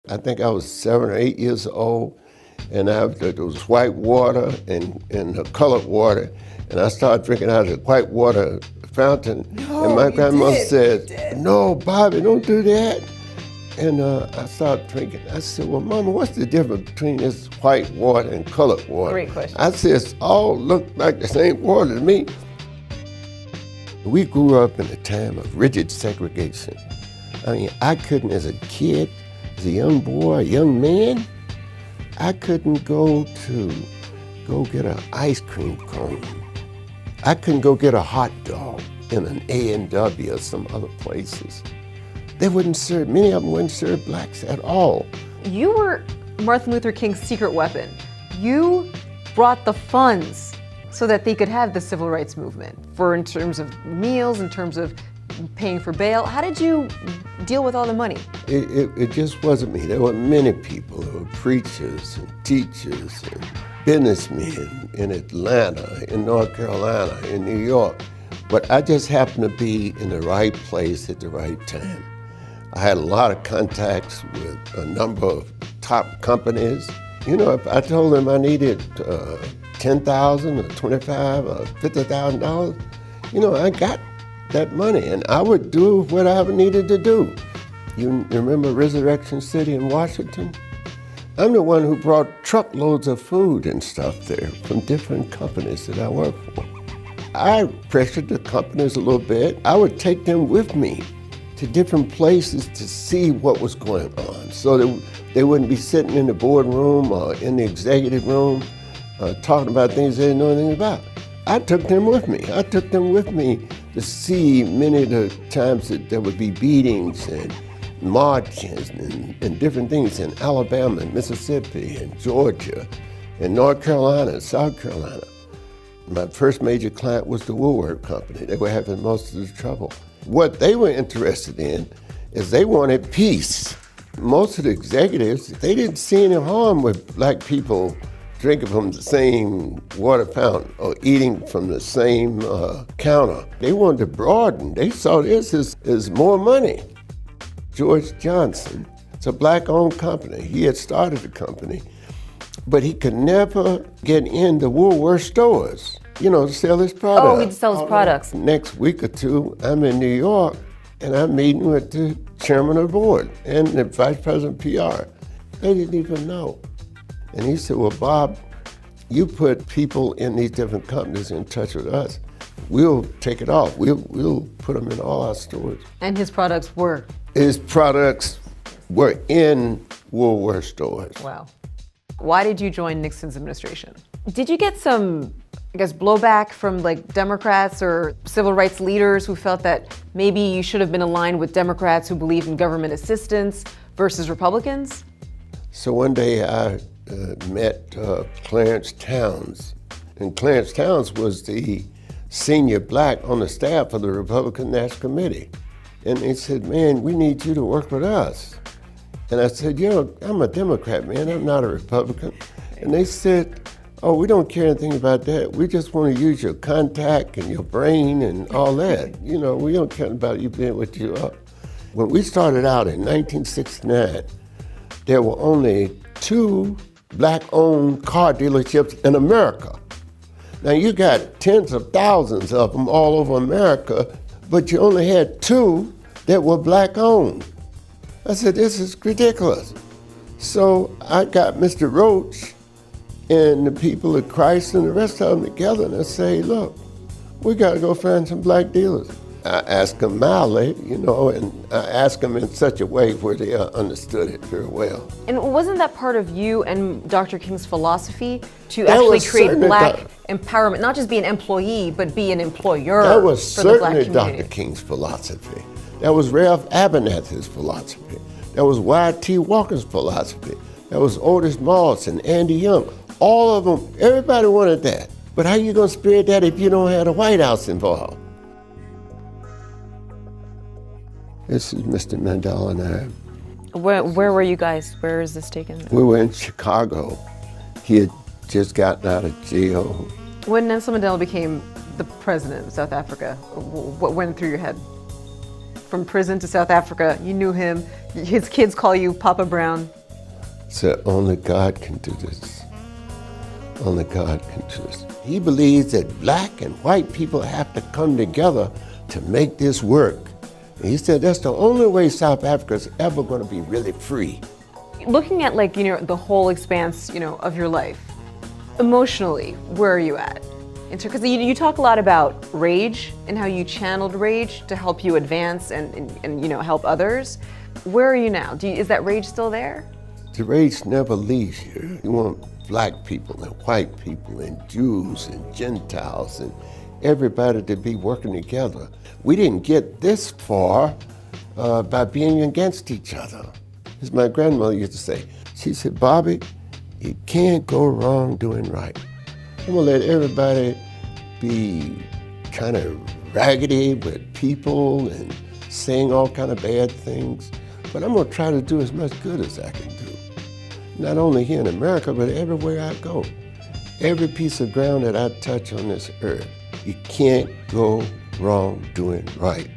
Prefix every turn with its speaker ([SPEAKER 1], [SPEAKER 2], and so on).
[SPEAKER 1] I think I was 7 or 8 years old, and there was white water and colored water, and I started drinking out of the white water fountain.
[SPEAKER 2] No,
[SPEAKER 1] and my
[SPEAKER 2] you
[SPEAKER 1] grandmother
[SPEAKER 2] did.
[SPEAKER 1] said, "No, Bobby, don't do that." And I started drinking. I said, "Well, Mama, what's the difference between this white water and colored water?"
[SPEAKER 2] Great question.
[SPEAKER 1] I said, "It's all look like the same water to me." We grew up in a time of rigid segregation. I mean, I couldn't, as a kid, as a young boy, a young man, I couldn't go get an ice cream cone. I couldn't go get a hot dog in an A&W or some other places. They wouldn't serve, many of them wouldn't serve blacks at all.
[SPEAKER 2] You were Martin Luther King's secret weapon. You brought the funds so that they could have the civil rights movement, in terms of meals, in terms of paying for bail. How did you deal with all the money?
[SPEAKER 1] It just wasn't me. There were many people. There were preachers and teachers and businessmen in Atlanta, in North Carolina, in New York. But I just happened to be in the right place at the right time. I had a lot of contacts with a number of top companies. You know, if I told them I needed $10,000 or $25,000 or $50,000, you know, I got that money, and I would do whatever I needed to do. You remember Resurrection City in Washington? I'm the one who brought truckloads of food and stuff there from different companies that I worked for. I pressured the companies a little bit. I would take them with me to different places to see what was going on, so that they wouldn't be sitting in the boardroom or in the executive room talking about things they didn't know anything about. I took them with me. I took them with me to see many of the times that there would be beatings and marches and different things in Alabama and Mississippi and Georgia and North Carolina and South Carolina. My first major client was the Woolworth Company. They were having most of the trouble. What they were interested in is they wanted peace. Most of the executives, they didn't see any harm with black people drinking from the same water fountain or eating from the same counter. They wanted to broaden. They saw this as more money. George Johnson, it's a black-owned company. He had started the company, but he could never get into Woolworth stores, you know, to sell his products.
[SPEAKER 2] Oh, he'd sell his products.
[SPEAKER 1] Next week or two, I'm in New York, and I'm meeting with the chairman of the board and the vice president of PR. They didn't even know. And he said, "Well, Bob, you put people in these different companies in touch with us. We'll take it off. We'll put them in all our stores."
[SPEAKER 2] And his products were?
[SPEAKER 1] His products were in Woolworth stores.
[SPEAKER 2] Wow. Why did you join Nixon's administration? Did you get some, I guess, blowback from like Democrats or civil rights leaders who felt that maybe you should have been aligned with Democrats who believe in government assistance versus Republicans?
[SPEAKER 1] So one day I met Clarence Towns, and Clarence Towns was the senior black on the staff of the Republican National Committee. And they said, "Man, we need you to work with us." And I said, "You know, I'm a Democrat, man, I'm not a Republican." And they said, "Oh, we don't care anything about that. We just want to use your contact and your brain and all that. You know, we don't care about you being what you are." When we started out in 1969, there were only 2 black-owned car dealerships in America. Now you got tens of thousands of them all over America, but you only had 2 that were black-owned. I said, "This is ridiculous." So I got Mr. Roach and the people at Christ and the rest of them together, and I say, "Look, we got to go find some black dealers." I asked them mildly, you know, and I asked them in such a way where they understood it very well.
[SPEAKER 2] And wasn't that part of you and Dr. King's philosophy to actually create black empowerment, not just be an employee, but be an employer
[SPEAKER 1] for the black community? That was certainly Dr. King's philosophy. That was Ralph Abernathy's philosophy. That was Y.T. Walker's philosophy. That was Otis Moss and Andy Young. All of them, everybody wanted that. But how you gonna spread that if you don't have the White House involved? This is Mr. Mandela and I.
[SPEAKER 2] Where were you guys? Where is this taken?
[SPEAKER 1] We were in Chicago. He had just gotten out of jail.
[SPEAKER 2] When Nelson Mandela became the president of South Africa, what went through your head? from prison to South Africa. You knew him. His kids call you Papa Brown.
[SPEAKER 1] Said, only God can do this. Only God can do this. He believes that black and white people have to come together to make this work. And he said that's the only way South Africa is ever going to be really free.
[SPEAKER 2] Looking at the whole expanse, of your life, emotionally, where are you at? Because you talk a lot about rage and how you channeled rage to help you advance and help others. Where are you now? Is that rage still there?
[SPEAKER 1] The rage never leaves you. You want black people and white people and Jews and Gentiles and everybody to be working together. We didn't get this far by being against each other. As my grandmother used to say, she said, Bobby, you can't go wrong doing right. I'm gonna let everybody be kind of raggedy with people and saying all kind of bad things, but I'm gonna try to do as much good as I can do. Not only here in America, but everywhere I go. Every piece of ground that I touch on this earth, you can't go wrong doing right.